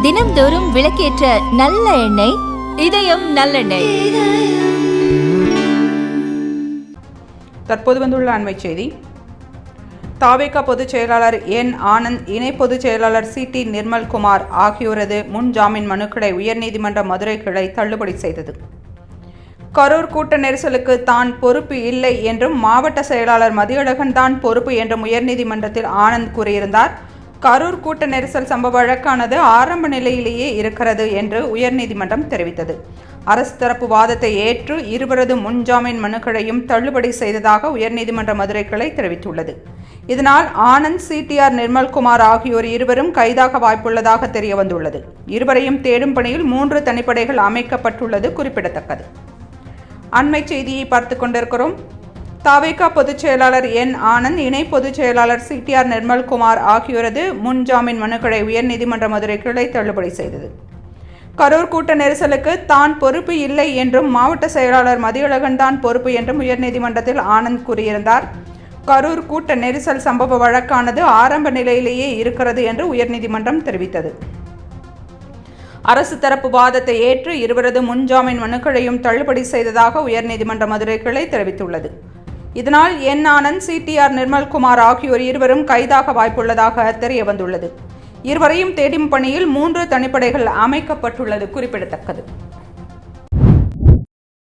தினம்தோறும் விளக்கேற்ற நல்ல எண்ணெய் இதயம் நல்லெண்ணெய். தற்போது வந்துள்ள அண்மை செய்தி. தாவேகா பொதுச் செயலாளர் என் ஆனந்த், இணை பொதுச் செயலாளர் சி.டி. நிர்மல்குமார் ஆகியோரது முன் ஜாமீன் மனுக்களை உயர்நீதிமன்ற மதுரை கிளை தள்ளுபடி செய்தது. கரூர் கூட்ட நெரிசலுக்கு தான் பொறுப்பு இல்லை என்றும் மாவட்ட செயலாளர் மதியழகன் தான் பொறுப்பு என்றும் உயர்நீதிமன்றத்தில் ஆனந்த் கூறியிருந்தார். கரூர் கூட்ட நெரிசல் சம்பவ வழக்கானது ஆரம்ப நிலையிலேயே இருக்கிறது என்று உயர்நீதிமன்றம் தெரிவித்தது. அரசு தரப்பு வாதத்தை ஏற்று இருவரது முன்ஜாமீன் மனுக்களையும் தள்ளுபடி செய்ததாக உயர்நீதிமன்ற மதுரை கிளை தெரிவித்துள்ளது. இதனால் ஆனந்த், சி.டி.ஆர். நிர்மல்குமார் ஆகியோர் இருவரும் கைதாக வாய்ப்புள்ளதாக தெரியவந்துள்ளது. இருவரையும் தேடும் பணியில் 3 தனிப்படைகள் அமைக்கப்பட்டுள்ளது குறிப்பிடத்தக்கது. அண்மை செய்தியை பார்த்து கொண்டிருக்கிறோம். தாவேகா பொதுச் செயலாளர் என் ஆனந்த், இணை பொதுச் செயலாளர் சி.டி.ஆர். நிர்மல்குமார் ஆகியோரது முன்ஜாமீன் மனுக்களை உயர்நீதிமன்ற மதுரை கிளை தள்ளுபடி செய்தது. கரூர் கூட்ட நெரிசலுக்கு தான் பொறுப்பு இல்லை என்றும் மாவட்ட செயலாளர் மதியழகன் தான் பொறுப்பு என்றும் உயர்நீதிமன்றத்தில் ஆனந்த் கூறியிருந்தார். கரூர் கூட்ட நெரிசல் சம்பவ வழக்கானது ஆரம்ப நிலையிலேயே இருக்கிறது என்று உயர்நீதிமன்றம் தெரிவித்தது. அரசு தரப்பு வாதத்தை ஏற்று இருவரது முன்ஜாமீன் மனுக்களையும் தள்ளுபடி செய்ததாக உயர்நீதிமன்ற மதுரை கிளை தெரிவித்துள்ளது. இதனால் என் ஆனந்த், சி.டி.ஆர். நிர்மல்குமார் ஆகியோர் இருவரும் கைதாக வாய்ப்புள்ளதாக தெரியவந்துள்ளது. இருவரையும் தேடும் பணியில் 3 தனிப்படைகள் அமைக்கப்பட்டுள்ளது குறிப்பிடத்தக்கது.